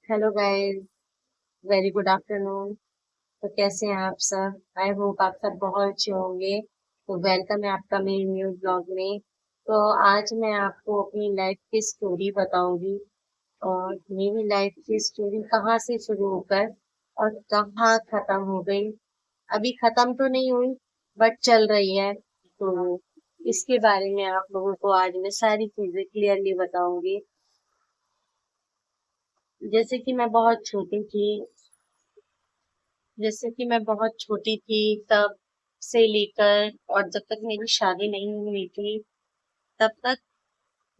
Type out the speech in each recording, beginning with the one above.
Hello guys. Very good afternoon. तो कैसे हैं आप सब? आई होप आप सब बहुत अच्छे होंगे। तो वेलकम है आपका मेरे न्यू ब्लॉग में। तो आज मैं आपको अपनी लाइफ की स्टोरी बताऊंगी और मेरी लाइफ की स्टोरी कहाँ से शुरू होकर और कहाँ खत्म हो गई। अभी खत्म तो नहीं हुई बट चल रही है। तो इसके बारे में आप लोगों को आज मैं सारी चीजें क्लियरली बताऊंगी। जैसे कि मैं बहुत छोटी थी जैसे कि मैं बहुत छोटी थी तब से लेकर और जब तक मेरी शादी नहीं हुई थी तब तक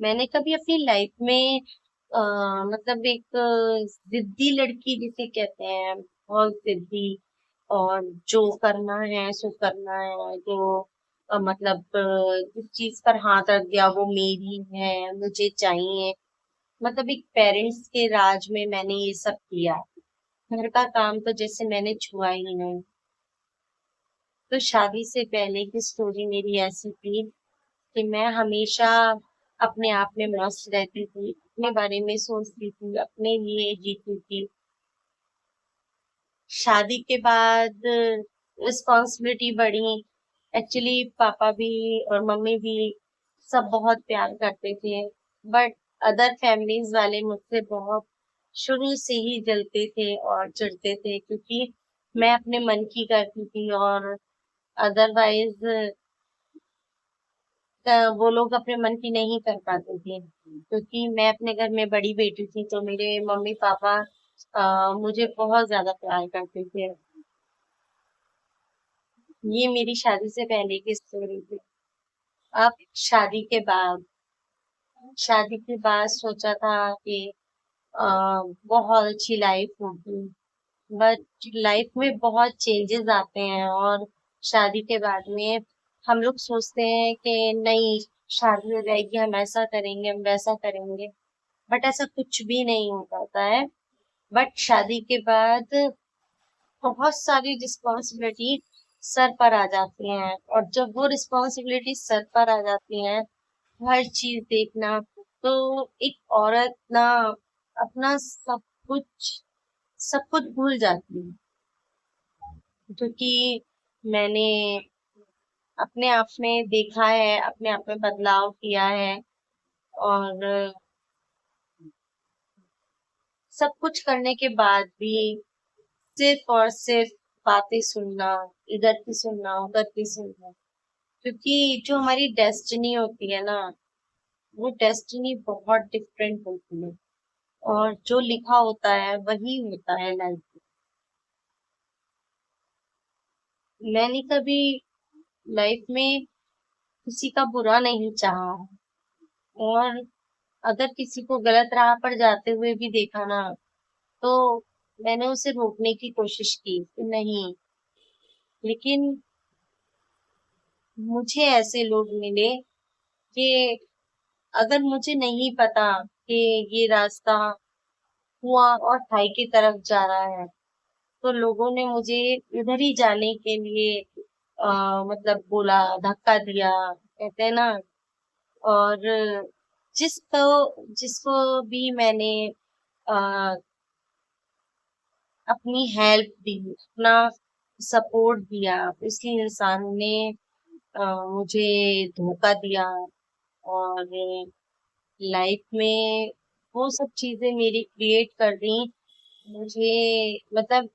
मैंने कभी अपनी लाइफ में मतलब एक जिद्दी लड़की जिसे कहते हैं, बहुत जिद्दी और जो करना है सो करना है, जो मतलब जिस चीज पर हाथ रख दिया वो मेरी है, मुझे चाहिए। मतलब एक पेरेंट्स के राज में मैंने ये सब किया। घर का काम तो जैसे मैंने छुआ ही नहीं। तो शादी से पहले की स्टोरी मेरी ऐसी थी कि मैं हमेशा अपने आप में मस्त रहती थी, अपने बारे में सोचती थी, अपने लिए जीती थी। शादी के बाद रिस्पॉन्सिबिलिटी बढ़ी। एक्चुअली पापा भी और मम्मी भी सब बहुत प्यार करते थे, बट अदर फैमिलीज वाले मुझसे बहुत शुरू से ही जलते थे और चिढ़ते थे, क्योंकि मैं अपने मन की करती थी और अदरवाइज वो लोग अपने मन की नहीं कर पाते थे, क्योंकि मैं अपने घर में बड़ी बेटी थी। तो मेरे मम्मी पापा मुझे बहुत ज्यादा प्यार करते थे। ये मेरी शादी से पहले की स्टोरी थी। अब शादी के बाद सोचा था कि अ, बहुत अच्छी लाइफ होगी, बट लाइफ में बहुत चेंजेस आते हैं और शादी के बाद में हम लोग सोचते हैं कि नहीं, शादी हो जाएगी, हम ऐसा करेंगे, हम वैसा करेंगे, बट ऐसा कुछ भी नहीं हो पाता है। बट शादी के बाद बहुत सारी रिस्पॉन्सिबिलिटी सर पर आ जाती हैं, और जब वो रिस्पॉन्सिबिलिटी सर पर आ जाती हैं, हर चीज देखना, तो एक औरत ना अपना सब कुछ भूल जाती है। क्योंकि मैंने अपने आप में देखा है, अपने आप में बदलाव किया है, और सब कुछ करने के बाद भी सिर्फ और सिर्फ बातें सुनना, इधर की सुनना, उधर की सुनना। क्योंकि जो हमारी डेस्टिनी होती है ना, वो डेस्टिनी बहुत डिफरेंट होती है, और जो लिखा होता है वही होता है लाइफ में। मैंने कभी लाइफ में किसी का बुरा नहीं चाहा, और अगर किसी को गलत राह पर जाते हुए भी देखा ना, तो मैंने उसे रोकने की कोशिश की कि नहीं। लेकिन मुझे ऐसे लोग मिले कि अगर मुझे नहीं पता कि ये रास्ता कुआं और खाई की तरफ जा रहा है, तो लोगों ने मुझे इधर ही जाने के लिए मतलब बोला, धक्का दिया, कहते हैं ना। और जिसको भी मैंने आ, अपनी हेल्प दी, अपना सपोर्ट दिया, उसी इंसान ने मुझे धोखा दिया। और लाइफ में वो सब चीजें मेरी क्रिएट कर दी मुझे, मतलब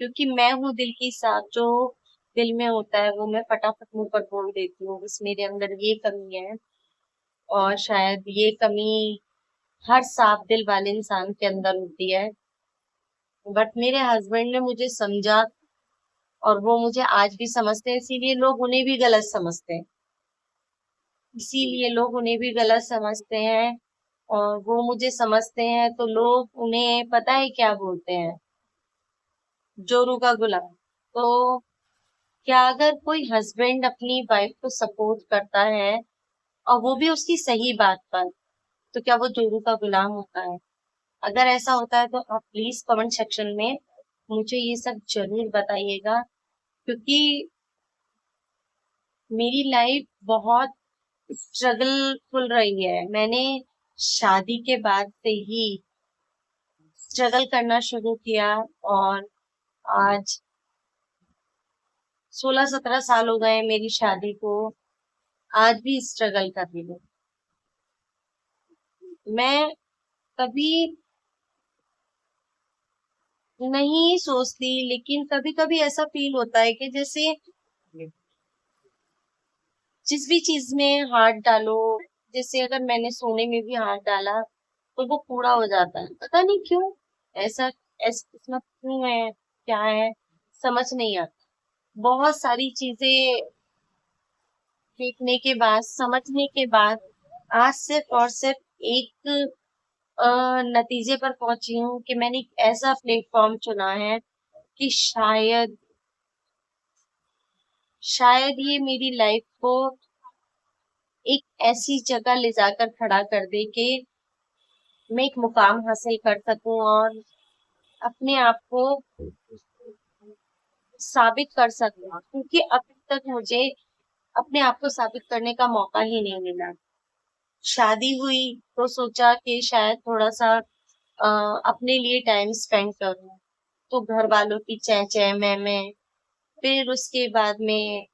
क्योंकि मैं हूँ दिल की साफ, जो दिल में होता है वो मैं फटाफट मुंह पर बोल देती हूँ, बस मेरे अंदर ये कमी है। और शायद ये कमी हर साफ दिल वाले इंसान के अंदर होती है, बट मेरे हस्बैंड ने मुझे समझा, और वो मुझे आज भी समझते हैं, इसीलिए लोग उन्हें भी गलत समझते हैं। इसीलिए लोग उन्हें भी गलत समझते हैं, और वो मुझे समझते हैं तो लोग उन्हें पता है क्या बोलते हैं, जोरू का गुलाम। तो क्या अगर कोई हस्बैंड अपनी वाइफ को सपोर्ट करता है, और वो भी उसकी सही बात पर, तो क्या वो जोरू का गुलाम होता है? अगर ऐसा होता है तो आप प्लीज कमेंट सेक्शन में मुझे ये सब जरूर बताइएगा, क्योंकि मेरी लाइफ बहुत स्ट्रगलफुल रही है। मैंने शादी के बाद से ही स्ट्रगल करना शुरू किया और आज 16-17 साल हो गए मेरी शादी को। आज भी स्ट्रगल कर रही हूँ। मैं कभी नहीं सोचती, लेकिन कभी कभी ऐसा फील होता है कि जैसे जिस भी चीज में हाथ डालो, जैसे अगर मैंने सोने में भी हाथ डाला तो वो कूड़ा हो जाता है, पता नहीं क्यों। ऐसा ऐसा इसमें क्यों है, क्या है, समझ नहीं आता। बहुत सारी चीजें देखने के बाद, समझने के बाद, आज सिर्फ और सिर्फ एक नतीजे पर पहुंची हूँ कि मैंने एक ऐसा प्लेटफॉर्म चुना है कि शायद ये मेरी लाइफ को एक ऐसी जगह ले जाकर खड़ा कर दे कि मैं एक मुकाम हासिल कर सकूं और अपने आप को साबित कर सकूं, क्योंकि अब तक मुझे अपने आप को साबित करने का मौका ही नहीं मिला। शादी हुई तो सोचा कि शायद थोड़ा सा अपने लिए टाइम स्पेंड करूं, तो घर वालों की चै चै मैं, फिर उसके बाद में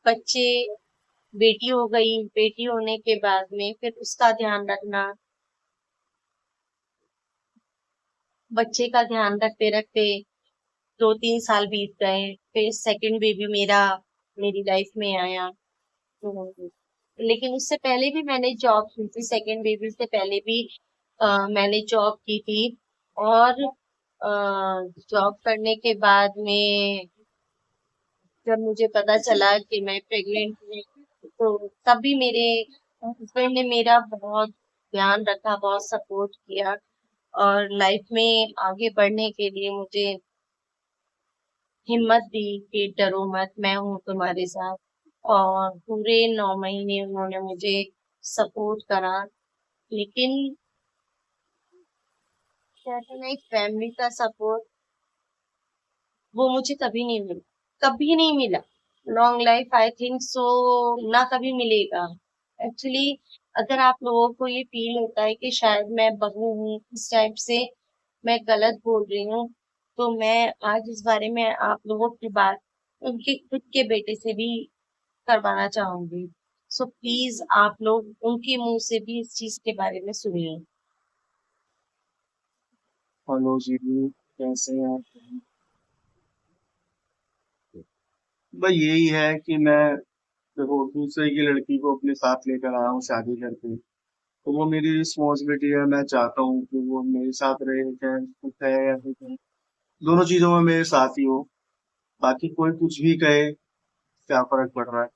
बच्चे, बेटी हो गई, बेटी होने के बाद में फिर उसका ध्यान रखना, बच्चे का ध्यान रखते रखते 2-3 साल बीत गए। फिर सेकंड बेबी मेरा मेरी लाइफ में आया। तो लेकिन उससे पहले भी मैंने जॉब की थी, सेकंड बेबी से पहले भी मैंने जॉब की थी। और जॉब करने के बाद में जब मुझे पता चला कि मैं प्रेग्नेंट हूँ, तो तब भी मेरे हस्बैंड ने मेरा बहुत ध्यान रखा, बहुत सपोर्ट किया और लाइफ में आगे बढ़ने के लिए मुझे हिम्मत दी कि डरो मत, मैं हूँ तुम्हारे साथ। और पूरे 9 महीने उन्होंने मुझे सपोर्ट करा। लेकिन कहते हैं ना, एक फैमिली का सपोर्ट वो मुझे कभी नहीं मिला, कभी नहीं मिला। Long life I think so ना कभी मिलेगा। एक्चुअली अगर आप लोगों को ये फील होता है कि शायद मैं बहू हूँ इस टाइप से मैं गलत बोल रही हूँ, तो मैं आज इस बारे में आप लोगों की बात उनके खुद के बेटे से भी करवाना चाहूंगी। सो प्लीज आप लोग उनके मुंह से भी इस चीज के बारे में सुनिए। हेलो जी, कैसे हैं आप? भाई यही है कि मैं देखो दूसरे की लड़की को अपने साथ लेकर आया हूँ शादी करके। तो वो मेरी रिस्पॉन्सिबिलिटी है, मैं चाहता हूँ कि वो मेरे साथ रहे, चाहे कुछ है या फिर कुछ। दोनों चीजों में मेरे साथ ही हो। बाकी कोई कुछ भी कहे, क्या फर्क पड़ रहा है।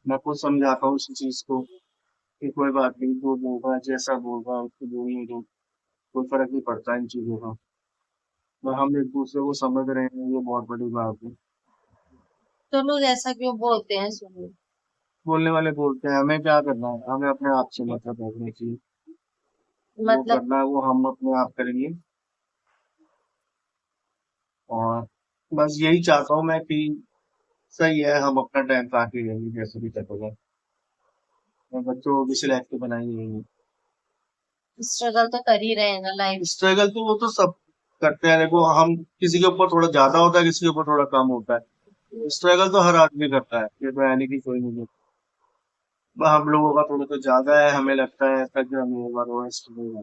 मैं खुद समझाता हूँ इस चीज को कि कोई बात नहीं, जो बोल रहा है जैसा बोल रहा है उसको बोलने दो, कोई फर्क नहीं पड़ता इन चीजों का। और हम एक दूसरे को समझ रहे हैं, ये बहुत बड़ी बात है। तो लोग ऐसा क्यों बोलते हैं, सुनिए। बोलने वाले बोलते हैं, हमें क्या करना है, हमें अपने आप से मतलब रखनी चाहिए। जो मतलब करना है वो हम अपने आप करेंगे। और बस यही चाहता हूँ मैं कि सही है, हम अपना टाइम काट ही लेंगे जैसे भी तक होगा। और बच्चों को भी सिलेक्ट बनाएंगे। स्ट्रगल तो कर ही रहे हैं ना लाइफ। स्ट्रगल तो वो तो सब करते हैं, देखो हम किसी के ऊपर थोड़ा ज्यादा होता है, किसी के ऊपर थोड़ा कम होता है। स्ट्रगल तो हर आदमी करता है, ये तो यानी कि कोई नहीं करता। बस हम लोगों का थोड़ा तो ज्यादा है, हमें लगता है ऐसा कि हमें एक बार वो स्ट्रगल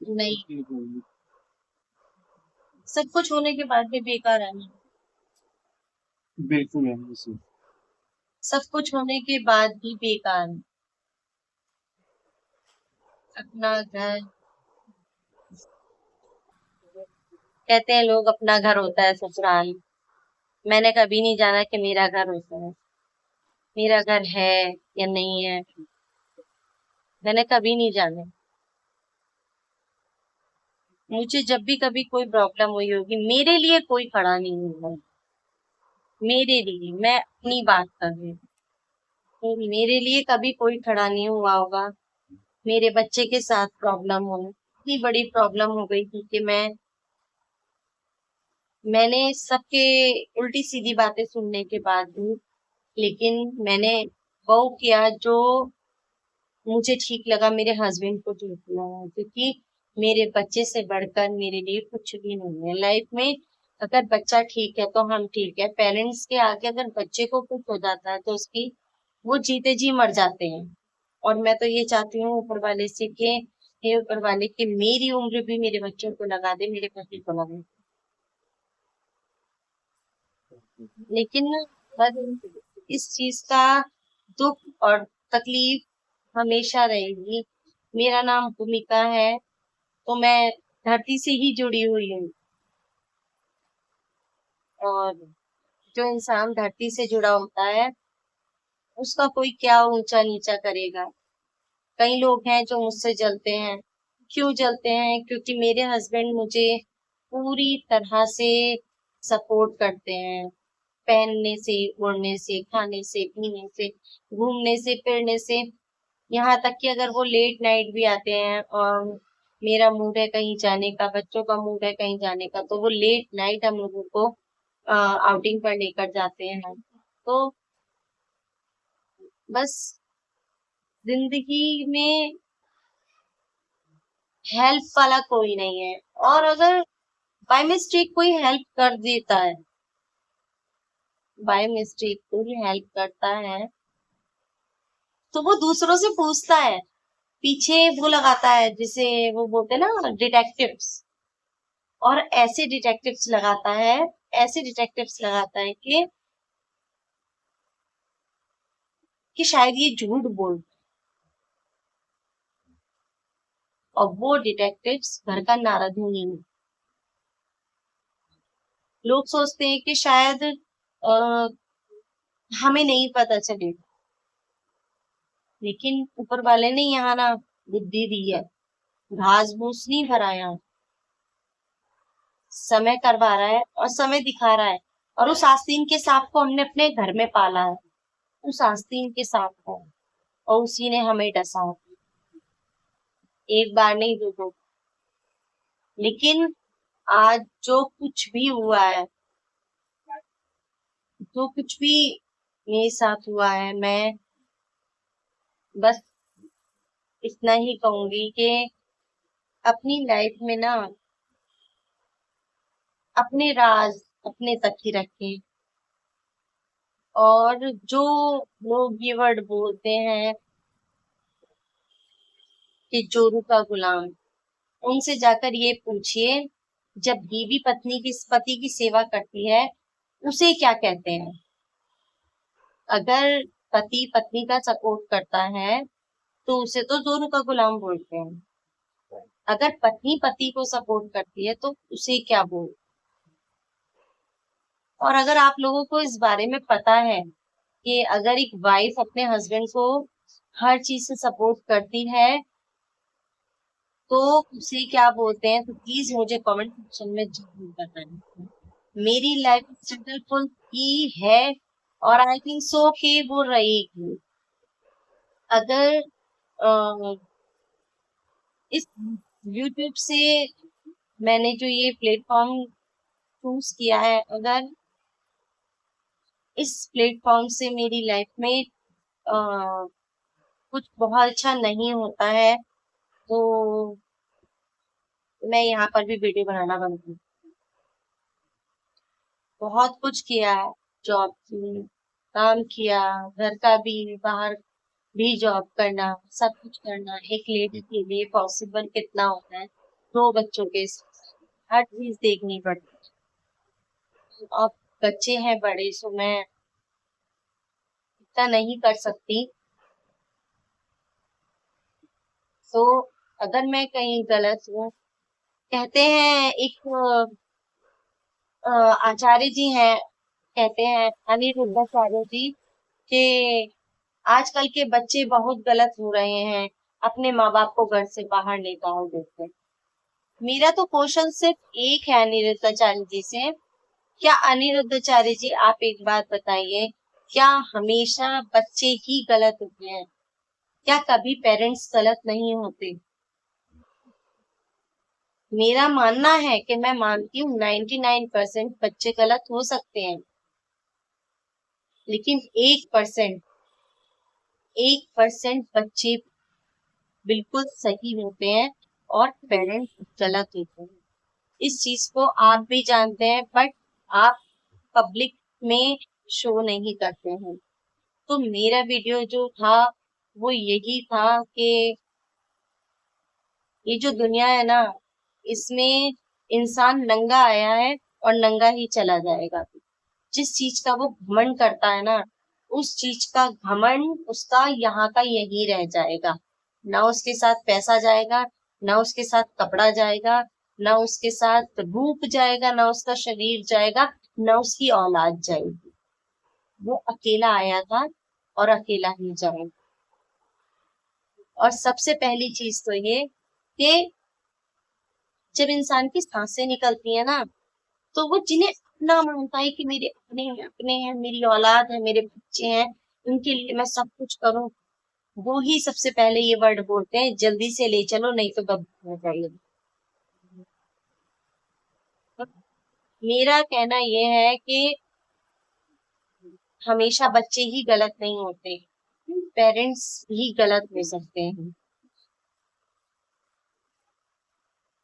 नहीं, आती सब कुछ होने के बाद भी बेकार है ना। है। बिल्कुल है इसी। सब कुछ होने के बाद भी बेकार है। अपना घर, कहते हैं लोग अपना घर होता है ससुराल। मैंने कभी नहीं जाना कि मेरा घर होता है, मेरा घर है या नहीं है, मैंने कभी नहीं जाना। मुझे जब भी कभी कोई प्रॉब्लम हुई होगी, मेरे लिए कोई खड़ा नहीं होगा। मेरे लिए, मैं अपनी बात कर रही हूँ, तो मेरे लिए कभी कोई खड़ा नहीं हुआ होगा। मेरे बच्चे के साथ प्रॉब्लम हो, इतनी बड़ी प्रॉब्लम हो गई थी कि मैंने सबके उल्टी सीधी बातें सुनने के बाद भी, लेकिन मैंने वो किया जो मुझे ठीक लगा, मेरे हस्बैंड को ठीक लगा, क्योंकि मेरे बच्चे से बढ़कर मेरे लिए कुछ भी नहीं है लाइफ में। अगर बच्चा ठीक है तो हम ठीक है। पेरेंट्स के आगे अगर बच्चे को कुछ हो जाता है तो उसकी वो जीते जी मर जाते हैं। और मैं तो ये चाहती हूँ ऊपर वाले से कि हे ऊपर वाले कि मेरी उम्र भी मेरे बच्चों को लगा दे, मेरे पति को लगा दे। लेकिन बस इस चीज का दुख और तकलीफ हमेशा रहेगी। मेरा नाम भूमिका है, तो मैं धरती से ही जुड़ी हुई हूँ। और जो इंसान धरती से जुड़ा होता है उसका कोई क्या ऊंचा नीचा करेगा। कई लोग हैं जो मुझसे जलते हैं। क्यों जलते हैं? क्योंकि मेरे हस्बैंड मुझे पूरी तरह से सपोर्ट करते हैं। पहनने से, ओढ़ने से, खाने से, पीने से, घूमने से, फिरने से। यहाँ तक कि अगर वो लेट नाइट भी आते हैं और मेरा मूड है कहीं जाने का, बच्चों का मूड है कहीं जाने का, तो वो लेट नाइट हम लोगों को आउटिंग पर लेकर जाते हैं। तो बस जिंदगी में हेल्प वाला कोई नहीं है। और अगर बाय मिस्टेक कोई हेल्प कर देता है, बाय मिस्टेक कोई हेल्प करता है, तो वो दूसरों से पूछता है। पीछे वो लगाता है जिसे वो बोलते हैं ना डिटेक्टिव्स। और ऐसे डिटेक्टिव्स लगाता है, ऐसे डिटेक्टिव्स लगाता है कि शायद ये झूठ बोल। और वो डिटेक्टिव्स घर का नारदमुनि है। लोग सोचते हैं कि शायद हमें नहीं पता चले, लेकिन ऊपर वाले ने यहाँ ना बुद्धि दी है। घास फूस नहीं भरा यहाँ, समय करवा रहा है और समय दिखा रहा है। और उस आस्तीन के सांप को हमने अपने घर में पाला है, उस आस्तीन के सांप को, और उसी ने हमें डसा है। एक बार नहीं, दो दो। लेकिन आज जो कुछ भी हुआ है, जो कुछ भी मेरे साथ हुआ है, मैं बस इतना ही कहूंगी कि अपनी लाइफ में ना अपने राज अपने तक ही रखें। और जो लोग ये वर्ड बोलते हैं कि जोरू का गुलाम, उनसे जाकर ये पूछिए, जब बीवी पत्नी की पति की सेवा करती है उसे क्या कहते हैं। अगर पति पत्नी का सपोर्ट करता है तो उसे तो जोरू का गुलाम बोलते हैं। अगर पत्नी पति को सपोर्ट करती है तो उसे क्या बोल। और अगर आप लोगों को इस बारे में पता है कि अगर एक वाइफ अपने हस्बैंड को हर चीज से सपोर्ट करती है तो उसे क्या बोलते हैं, तो प्लीज मुझे कमेंट सेक्शन में जरूर बताएं। मेरी लाइफ स्ट्रगलफुल की है और आई थिंक सो कि वो रहेगी। अगर अ, इस यूट्यूब से मैंने जो ये प्लेटफॉर्म चूज किया है, अगर इस प्लेटफॉर्म से मेरी लाइफ में कुछ बहुत अच्छा नहीं होता है तो मैं यहाँ पर भी वीडियो बनाना बंद करूँ। बहुत कुछ किया है, जॉब की, काम किया, घर का भी, बाहर भी जॉब करना, सब कुछ करना एक लेडी के लिए पॉसिबल कितना होता है। दो बच्चों के साथ हर चीज देखनी पड़ती है। अब बच्चे हैं बड़े, सो मैं इतना नहीं कर सकती। तो अगर मैं कहीं गलत हूँ, कहते हैं एक आचार्य जी हैं, कहते हैं अनिरुद्धाचार्य जी, कि आजकल के बच्चे बहुत गलत हो रहे हैं, अपने माँ बाप को घर से बाहर निकाल देते हैं। मेरा तो क्वेश्चन सिर्फ एक है अनिरुद्धाचार्य जी से। क्या अनिरुद्धाचार्य जी आप एक बात बताइए, क्या हमेशा बच्चे ही गलत होते हैं? क्या कभी पेरेंट्स गलत नहीं होते? मेरा मानना है कि मैं मानती हूँ 99% बच्चे गलत हो सकते हैं, लेकिन 1% बच्चे बिल्कुल सही होते हैं और पेरेंट्स गलत होते हैं। इस चीज को आप भी जानते हैं, बट आप पब्लिक में शो नहीं करते हैं। तो मेरा वीडियो जो था वो यही था कि ये जो दुनिया है ना, इसमें इंसान नंगा आया है और नंगा ही चला जाएगा। जिस चीज का वो घमंड करता है ना, उस चीज का घमंड उसका यहाँ का यही रह जाएगा। ना उसके साथ पैसा जाएगा, ना उसके साथ कपड़ा जाएगा, ना उसके साथ रूप जाएगा, ना उसका शरीर जाएगा, ना उसकी औलाद जाएगी। वो अकेला आया था और अकेला ही जाएगा। और सबसे पहली चीज तो ये कि जब इंसान की सांसें निकलती है ना, तो वो जिन्हें अपना मानता है कि मेरे अपने हैं, मेरी औलाद है, मेरे बच्चे हैं, उनके लिए मैं सब कुछ करूं, वो ही सबसे पहले ये वर्ड बोलते हैं, जल्दी से ले चलो नहीं तो गब्बर हो जाएगी। तो मेरा कहना ये है कि हमेशा बच्चे ही गलत नहीं होते, पेरेंट्स ही गलत हो सकते हैं।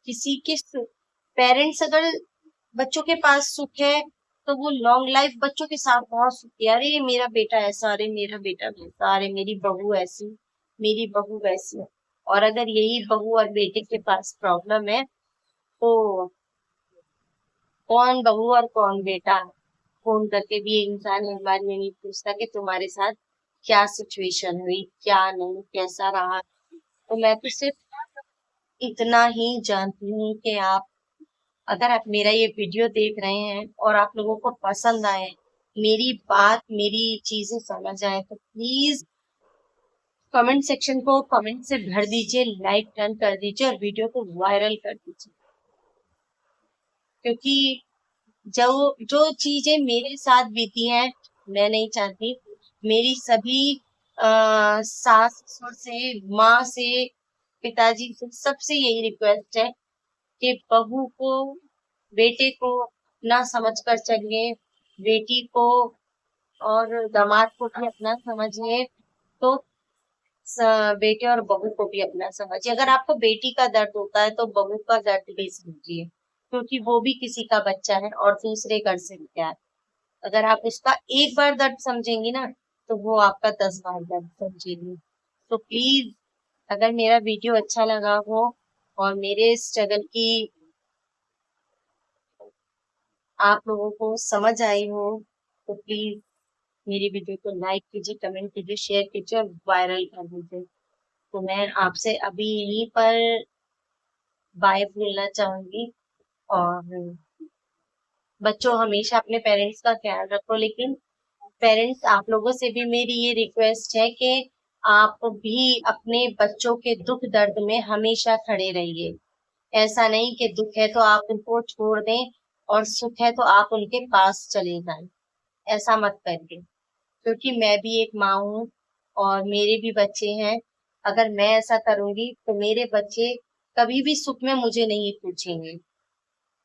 किसी के पेरेंट्स अगर बच्चों के पास सुख है तो वो लॉन्ग लाइफ बच्चों के साथ बहुत सुखी है। अरे मेरा बेटा ऐसा, अरे मेरा बेटा वैसा, अरे मेरी बहू ऐसी, मेरी बहू वैसी। और अगर यही बहू और बेटे के पास प्रॉब्लम है तो कौन बहू और कौन बेटा, फोन करके भी इंसान एक बार ये नहीं पूछता कि तुम्हारे साथ क्या सिचुएशन हुई, क्या नहीं, कैसा रहा। तो मैं तो सिर्फ इतना ही जानती हूँ कि आप, अगर आप मेरा ये वीडियो देख रहे हैं और आप लोगों को पसंद आए, मेरी बात, मेरी चीजें समझ आए, तो प्लीज कमेंट सेक्शन को कमेंट से भर दीजिए, लाइक डन कर दीजिए और वीडियो को वायरल कर दीजिए। क्योंकि जो जो चीजें मेरे साथ बीती हैं, मैं नहीं चाहती मेरी सभी सास ससुर से, माँ से, पिताजी से, सबसे यही रिक्वेस्ट है कि बहू को, बेटे को अपना समझकर चलिए, बेटी को और दामाद को भी अपना समझिए। तो बेटे और बहू को भी अपना समझिए। अगर आपको बेटी का दर्द होता है तो बहू का दर्द भी समझिए, क्योंकि वो भी किसी का बच्चा है और दूसरे घर से निकला है। अगर आप उसका एक बार दर्द समझेंगी ना, तो वो आपका 10 बार दर्द समझेगी। तो प्लीज, अगर मेरा वीडियो अच्छा लगा हो और मेरे स्ट्रगल की आप लोगों को समझ आई हो, तो प्लीज मेरी वीडियो को लाइक कीजिए, कमेंट कीजिए, शेयर कीजिए और वायरल कर दीजिए। तो मैं आपसे अभी यहीं पर बाय बोलना चाहूंगी। और बच्चों, हमेशा अपने पेरेंट्स का ख्याल रखो, लेकिन पेरेंट्स आप लोगों से भी मेरी ये रिक्वेस्ट है कि आप भी अपने बच्चों के दुख दर्द में हमेशा खड़े रहिए। ऐसा नहीं कि दुख है तो आप उनको छोड़ दें और सुख है तो आप उनके पास चले जाएं। ऐसा मत करिए, क्योंकि मैं भी एक माँ हूँ और मेरे भी बच्चे हैं। अगर मैं ऐसा करूंगी तो मेरे बच्चे कभी भी सुख में मुझे नहीं पूछेंगे।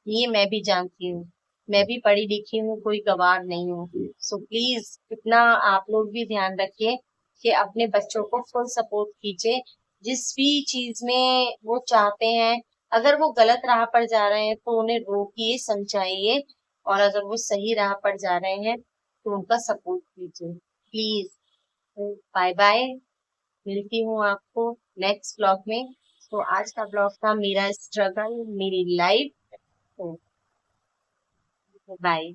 ये मैं भी जानती हूँ। मैं भी पढ़ी लिखी हूँ, कोई गवार नहीं हूँ। सो प्लीज इतना आप लोग भी ध्यान रखिए कि अपने बच्चों को फुल सपोर्ट कीजिए, जिस भी चीज में वो चाहते हैं। अगर वो गलत राह पर जा रहे हैं तो उन्हें रोकिए, समझाइए, और अगर वो सही राह पर जा रहे हैं तो उनका सपोर्ट कीजिए प्लीज। बाय बाय, मिलती हूँ आपको नेक्स्ट ब्लॉग में। तो आज का ब्लॉग था मेरा स्ट्रगल, मेरी लाइफ। बाय।